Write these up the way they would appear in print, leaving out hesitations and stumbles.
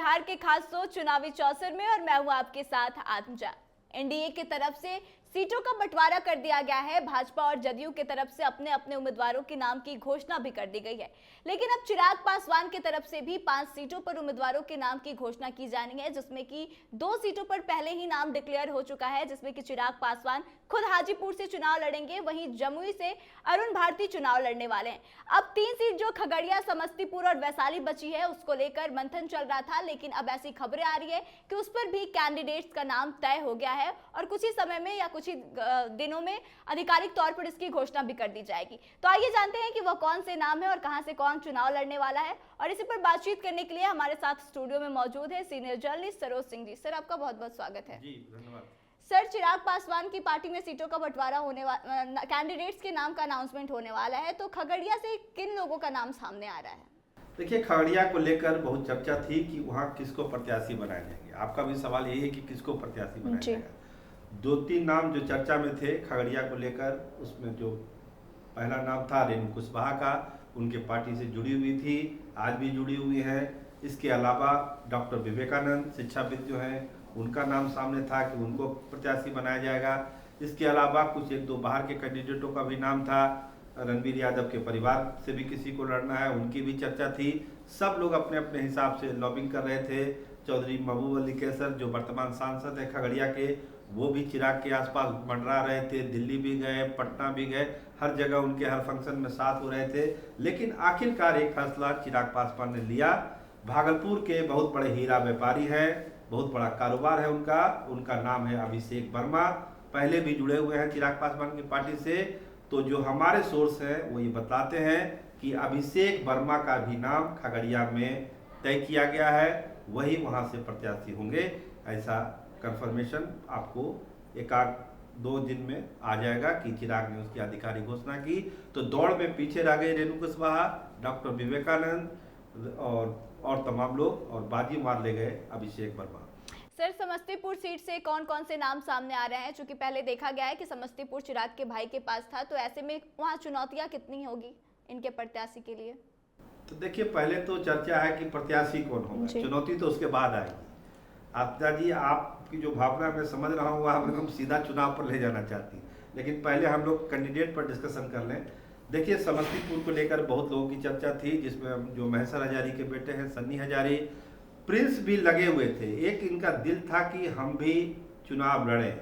बिहार के खास सोच चुनावी चौसर में और मैं हूं आपके साथ आत्मजा। एनडीए की तरफ से सीटों का बंटवारा कर दिया गया है। भाजपा और जदयू की तरफ से अपने अपने उम्मीदवारों के नाम की घोषणा भी कर दी गई है, लेकिन अब चिराग पासवान की तरफ से भी 5 सीटों पर उम्मीदवारों के नाम की घोषणा की जानी है, जिसमें कि 2 सीटों पर पहले ही नाम डिक्लेयर हो चुका है, जिसमें कि चिराग पासवान खुद हाजीपुर से चुनाव लड़ेंगे, वहीं जमुई से अरुण भारती चुनाव लड़ने वाले हैं। अब 3 सीट जो खगड़िया, समस्तीपुर और वैशाली बची है, उसको लेकर मंथन चल रहा था, लेकिन अब ऐसी खबरें आ रही है कि उस पर भी कैंडिडेट्स का नाम तय हो गया है और कुछ ही समय में या कुछ ही दिनों में आधिकारिक तौर पर इसकी घोषणा भी कर दी जाएगी। तो आइए जानते हैं कि वह कौन से नाम है और कहां से कौन चुनाव लड़ने वाला है। और इसी पर बातचीत करने के लिए हमारे साथ स्टूडियो में मौजूद है senior journalist Saroj Singh ji. Sir, आपका बहुत बहुत स्वागत है। जी धन्यवाद। सर, चिराग पासवान की पार्टी में सीटों का बंटवारा होने वाला, कैंडिडेट्स के नाम का अनाउंसमेंट होने वाला है, तो खगड़िया से किन लोगों का नाम सामने आ रहा है? देखिए, खगड़िया को लेकर बहुत चर्चा थी कि वहाँ किसको प्रत्याशी बनाए जाएंगे। आपका भी सवाल यही है कि किसको प्रत्याशी बनाया जाएगा। 2-3 नाम जो चर्चा में थे खगड़िया को लेकर, उसमें जो पहला नाम था रेणु कुशवाहा का, उनके पार्टी से जुड़ी हुई थी, आज भी जुड़ी हुई है। इसके अलावा डॉक्टर विवेकानंद शिक्षाविद जो हैं, उनका नाम सामने था कि उनको प्रत्याशी बनाया जाएगा। इसके अलावा कुछ 1-2 बाहर के कैंडिडेटों का भी नाम था। रणबीर यादव के परिवार से भी किसी को लड़ना है, उनकी भी चर्चा थी। सब लोग अपने अपने हिसाब से लॉबिंग कर रहे थे। चौधरी महबूब अली कैसर जो वर्तमान सांसद है खगड़िया के, वो भी चिराग के आसपास मंडरा रहे थे। दिल्ली भी गए, पटना भी गए, हर जगह उनके हर फंक्शन में साथ हो रहे थे। लेकिन आखिरकार एक फैसला चिराग पासवान ने लिया। भागलपुर के बहुत बड़े हीरा व्यापारी हैं, बहुत बड़ा कारोबार है उनका नाम है अभिषेक वर्मा। पहले भी जुड़े हुए हैं चिराग पासवान की पार्टी से। तो जो हमारे सोर्स हैं वो ये बताते हैं कि अभिषेक वर्मा का भी नाम खगड़िया में तय किया गया है, वही वहाँ से प्रत्याशी होंगे। ऐसा कंफर्मेशन आपको 1-2 दिन में आ जाएगा कि चिराग ने उसकी आधिकारिक घोषणा की। तो दौड़ में पीछे रह गए रेणु कुशवाहा, डॉक्टर विवेकानंद और तमाम लोग, और बाजी मार ले गए अभिषेक वर्मा। सर, समस्तीपुर सीट से कौन कौन से नाम सामने आ रहे हैं? क्योंकि पहले देखा गया है कि समस्तीपुर चिराग के भाई के पास था, तो ऐसे में वहाँ चुनौतियाँ कितनी होगी इनके प्रत्याशी के लिए? तो देखिए, पहले तो चर्चा है कि प्रत्याशी कौन होगा, चुनौती तो उसके बाद आएगी। आत्मा जी, आपकी जो भावना मैं समझ रहा हूँ, आप एकदम सीधा चुनाव पर ले जाना चाहती, लेकिन पहले हम लोग कैंडिडेट पर डिस्कशन कर लें। देखिए, समस्तीपुर को लेकर बहुत लोगों की चर्चा थी, जिसमें जो महेश्वर हजारी के बेटे हैं सन्नी हजारी, प्रिंस भी लगे हुए थे। एक इनका दिल था कि हम भी चुनाव लड़ें,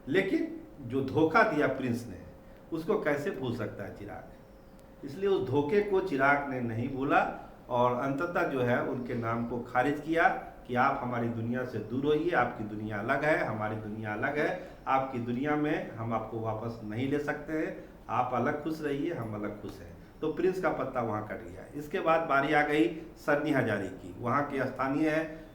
लेकिन जो धोखा दिया प्रिंस ने, उसको कैसे भूल सकता है चिराग। इसलिए उस धोखे को चिराग ने नहीं भूला और अंततः जो है उनके नाम को खारिज किया कि आप हमारी दुनिया से दूर होइए, आपकी दुनिया अलग है, हमारी दुनिया अलग है, आपकी दुनिया में हम आपको वापस नहीं ले सकते हैं, आप अलग खुश रहिए, हम अलग खुश हैं। तो प्रिंस का पत्ता वहाँ कट गया। इसके बाद बारी आ गई सन्नी हजारी की। वहाँ के स्थानीय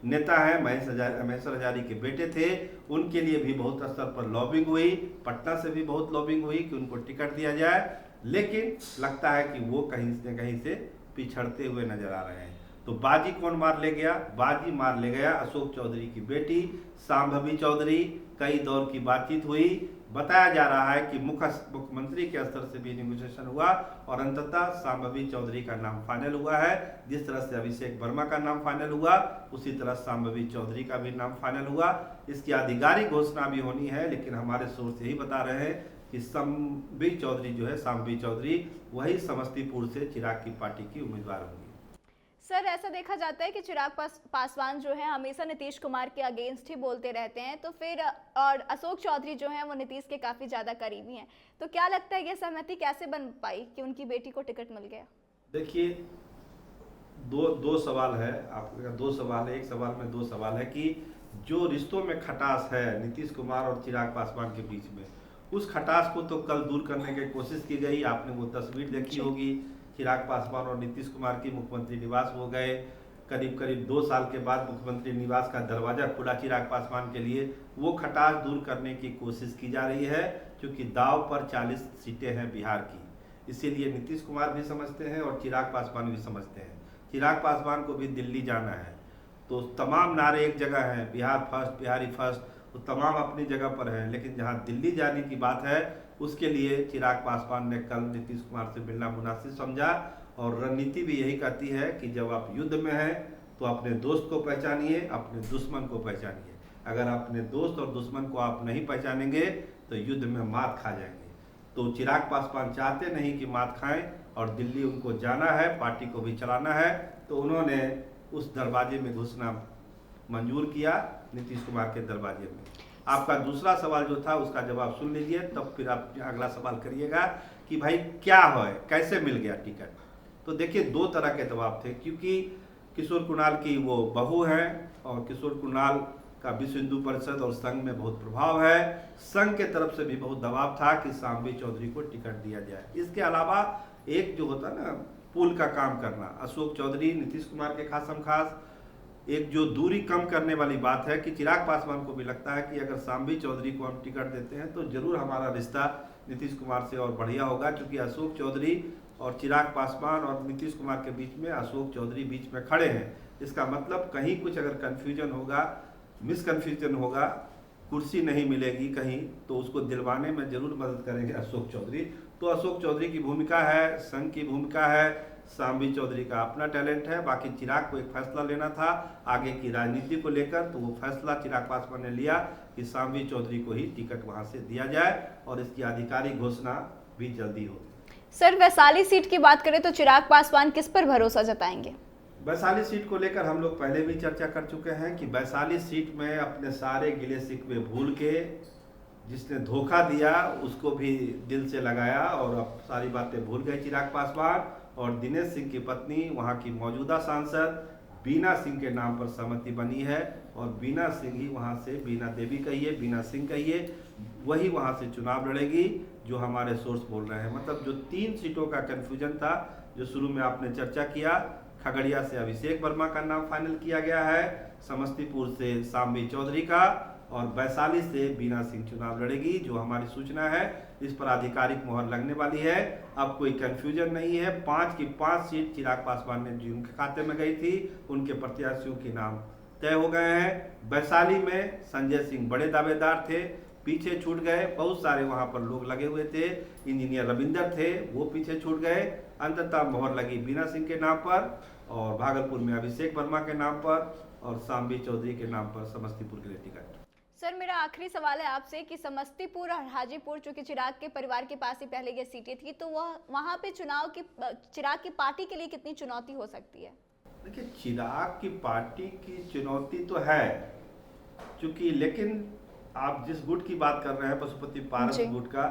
नेता हैं, महेश्वर हजारी के बेटे थे, उनके लिए भी बहुत स्तर पर लॉबिंग हुई, पटना से भी बहुत लॉबिंग हुई कि उनको टिकट दिया जाए, लेकिन लगता है कि वो कहीं से पिछड़ते हुए नजर आ रहे हैं। तो बाजी कौन मार ले गया? बाजी मार ले गया अशोक चौधरी की बेटी शांभवी चौधरी। कई दौर की बातचीत हुई, बताया जा रहा है कि मुख्यमंत्री के स्तर से भी नेगोशिएशन हुआ और अंततः शांभवी चौधरी का नाम फाइनल हुआ है। जिस तरह से अभिषेक वर्मा का नाम फाइनल हुआ, उसी तरह शांभवी चौधरी का भी नाम फाइनल हुआ। इसकी आधिकारिक घोषणा भी होनी है, लेकिन हमारे सोर्स यही बता रहे हैं कि शांभवी चौधरी जो है, शांभवी चौधरी वही समस्तीपुर से चिराग की पार्टी की उम्मीदवार होंगी। सर, ऐसा देखा जाता है कि चिराग पासवान जो है हमेशा नीतीश कुमार के अगेंस्ट ही बोलते रहते हैं, तो फिर और अशोक चौधरी जो हैं वो नीतीश के काफी ज्यादा करीबी हैं, तो क्या लगता है ये सहमति कैसे बन पाई कि उनकी बेटी को टिकट मिल गया? देखिए, दो सवाल है। आपका 2 सवाल है, एक सवाल में 2 सवाल है कि जो रिश्तों में खटास है नीतीश कुमार और चिराग पासवान के बीच में, उस खटास को तो कल दूर करने की कोशिश की गई। आपने वो तस्वीर देखी होगी, चिराग पासवान और नीतीश कुमार की मुख्यमंत्री निवास हो गए। करीब 2 साल के बाद मुख्यमंत्री निवास का दरवाजा खुला चिराग पासवान के लिए। वो खटास दूर करने की कोशिश की जा रही है, क्योंकि दाव पर 40 सीटें हैं बिहार की। इसीलिए नीतीश कुमार भी समझते हैं और चिराग पासवान भी समझते हैं। चिराग पासवान को भी दिल्ली जाना है, तो तमाम नारे एक जगह हैं, बिहार फर्स्ट, बिहारी फर्स्ट, वो तमाम अपनी जगह पर हैं, लेकिन जहाँ दिल्ली जाने की बात है, उसके लिए चिराग पासवान ने कल नीतीश कुमार से मिलना मुनासिब समझा। और रणनीति भी यही कहती है कि जब आप युद्ध में हैं तो अपने दोस्त को पहचानिए, अपने दुश्मन को पहचानिए। अगर अपने दोस्त और दुश्मन को आप नहीं पहचानेंगे तो युद्ध में मात खा जाएंगे। तो चिराग पासवान चाहते नहीं कि मात खाएं और दिल्ली उनको जाना है, पार्टी को भी चलाना है, तो उन्होंने उस दरवाजे में घुसना मंजूर किया, नीतीश कुमार के दरवाजे में। आपका दूसरा सवाल जो था उसका जवाब सुन लीजिए, तब फिर आप अगला सवाल करिएगा कि भाई क्या है, कैसे मिल गया टिकट। तो देखिए, दो तरह के दबाव थे, क्योंकि किशोर कुणाल की वो बहू है और किशोर कुणाल का विश्व हिंदू परिषद और संघ में बहुत प्रभाव है। संघ के तरफ से भी बहुत दबाव था कि सांबी चौधरी को टिकट दिया जाए। इसके अलावा एक जो होता ना पुल का काम करना, अशोक चौधरी नीतीश कुमार के खासम खास, एक जो दूरी कम करने वाली बात है कि चिराग पासवान को भी लगता है कि अगर सांबी चौधरी को हम टिकट देते हैं तो जरूर हमारा रिश्ता नीतीश कुमार से और बढ़िया होगा, क्योंकि अशोक चौधरी और चिराग पासवान और नीतीश कुमार के बीच में अशोक चौधरी बीच में खड़े हैं। इसका मतलब कहीं कुछ अगर कन्फ्यूजन होगा, मिसकन्फ्यूजन होगा, कुर्सी नहीं मिलेगी कहीं, तो उसको दिलवाने में जरूर मदद करेंगे अशोक चौधरी। तो अशोक चौधरी की भूमिका है, संघ की भूमिका है, सांबी चौधरी का अपना टैलेंट है। बाकी चिराग को एक फैसला लेना था आगे की राजनीति को लेकर, तो वो फैसला चिराग पासवान ने लिया कि सांबी चौधरी को ही टिकट वहां से दिया जाए और इसकी आधिकारिक घोषणा भी जल्दी हो। सर, वैशाली सीट की बात करें तो चिराग पासवान किस पर भरोसा जताएंगे? वैशाली सीट को लेकर हम लोग पहले भी चर्चा कर चुके हैं कि वैशाली सीट में अपने सारे गिले शिकवे भूल के, जिसने धोखा दिया उसको भी दिल से लगाया और अब सारी बातें भूल गए चिराग पासवान। और दिनेश सिंह की पत्नी, वहां की मौजूदा सांसद बीना सिंह के नाम पर सहमति बनी है और बीना सिंह ही वहां से, बीना देवी कहिए, बीना सिंह कहिए, वही वहां से चुनाव लड़ेगी, जो हमारे सोर्स बोल रहे हैं। मतलब जो 3 सीटों का कन्फ्यूजन था, जो शुरू में आपने चर्चा किया, खगड़िया से अभिषेक वर्मा का नाम फाइनल किया गया है, समस्तीपुर से सांबी चौधरी का, और वैशाली से बीना सिंह चुनाव लड़ेगी, जो हमारी सूचना है। इस पर आधिकारिक मोहर लगने वाली है। अब कोई कंफ्यूजन नहीं है। 5 की 5 सीट चिराग पासवान ने जिनके खाते में गई थी, उनके प्रत्याशियों के नाम तय हो गए हैं। वैशाली में संजय सिंह बड़े दावेदार थे, पीछे छूट गए। बहुत सारे वहां पर लोग लगे हुए थे, इंजीनियर रविंदर थे, वो पीछे छूट गए। अंततः मोहर लगी बीना सिंह के नाम पर और भागलपुर में अभिषेक वर्मा के नाम पर और सांबी चौधरी के नाम पर समस्तीपुर के लिए टिकट। सर, मेरा आखिरी सवाल है आपसे कि समस्तीपुर और हाजीपुर, चूंकि चिराग के परिवार के पास ही पहले ये सीटें थी, तो वह वहां पे चुनाव की, चिराग की पार्टी के लिए कितनी चुनौती हो सकती है? देखिए, चिराग की पार्टी की चुनौती तो है, चूंकि, लेकिन आप जिस गुट की बात कर रहे हैं, पशुपति पारस गुट का,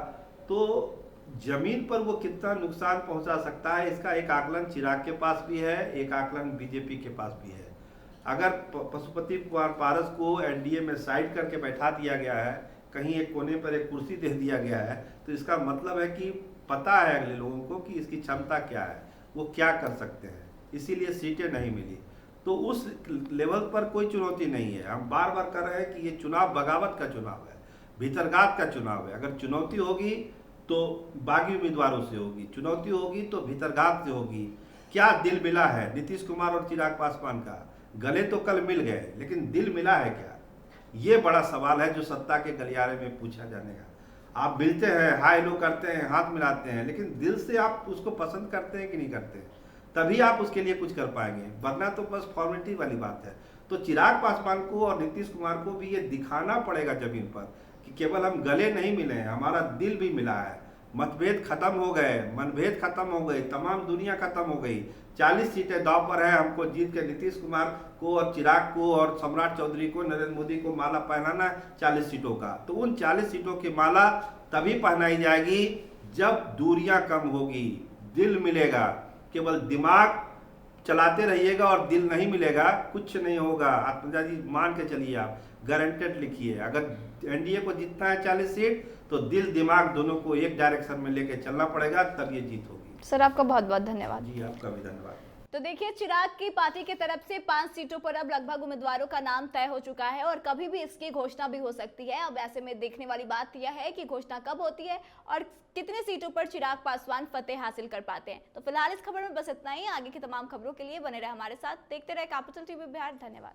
तो जमीन पर वो कितना नुकसान पहुंचा सकता है, इसका एक आकलन चिराग के पास भी है, एक आकलन बीजेपी के पास भी है। अगर पशुपति पारस को एनडीए में साइड करके बैठा दिया गया है, कहीं एक कोने पर एक कुर्सी दे दिया गया है, तो इसका मतलब है कि पता है अगले लोगों को कि इसकी क्षमता क्या है, वो क्या कर सकते हैं, इसीलिए सीटें नहीं मिली। तो उस लेवल पर कोई चुनौती नहीं है। हम बार बार कर रहे हैं कि ये चुनाव बगावत का चुनाव है, भीतरघात का चुनाव है। अगर चुनौती होगी तो बागी उम्मीदवारों से होगी, चुनौती होगी तो भीतरघात से होगी। क्या दिल मिला है नीतीश कुमार और चिराग पासवान का? गले तो कल मिल गए, लेकिन दिल मिला है क्या? ये बड़ा सवाल है जो सत्ता के गलियारे में पूछा जाने का। आप मिलते हैं, हाय हेलो करते हैं, हाथ मिलाते हैं, लेकिन दिल से आप उसको पसंद करते हैं कि नहीं करते? तभी आप उसके लिए कुछ कर पाएंगे, वरना तो बस फॉर्मेलिटी वाली बात है। तो चिराग पासवान को और नीतीश कुमार को भी ये दिखाना पड़ेगा जमीन पर कि केवल हम गले नहीं मिले हैं, हमारा दिल भी मिला है। मतभेद खत्म हो गए, मनभेद खत्म हो गए, तमाम दुनिया खत्म हो गई। 40 सीटें दांव पर है, हमको जीत के नीतीश कुमार को और चिराग को और सम्राट चौधरी को, नरेंद्र मोदी को माला पहनाना 40 सीटों का। तो उन 40 सीटों की माला तभी पहनाई जाएगी जब दूरियां कम होगी, दिल मिलेगा। केवल दिमाग चलाते रहिएगा और दिल नहीं मिलेगा, कुछ नहीं होगा। आत्मजा जी मान के चलिए, आप गारंटेड लिखिए, अगर एनडीए को जीतना है 40 सीट, तो दिल दिमाग दोनों को एक डायरेक्शन में लेके चलना पड़ेगा, तब ये जीत होगी। सर, आपका बहुत बहुत धन्यवाद। जी, आपका भी धन्यवाद। तो देखिए, चिराग की पार्टी की तरफ से 5 सीटों पर अब लगभग उम्मीदवारों का नाम तय हो चुका है और कभी भी इसकी घोषणा भी हो सकती है। अब ऐसे में देखने वाली बात यह है कि घोषणा कब होती है और कितने सीटों पर चिराग पासवान फतेह हासिल कर पाते हैं। तो फिलहाल इस खबर में बस इतना ही। आगे की तमाम खबरों के लिए बने रहे हमारे साथ, देखते रहे कैपिटल टीवी बिहार। धन्यवाद।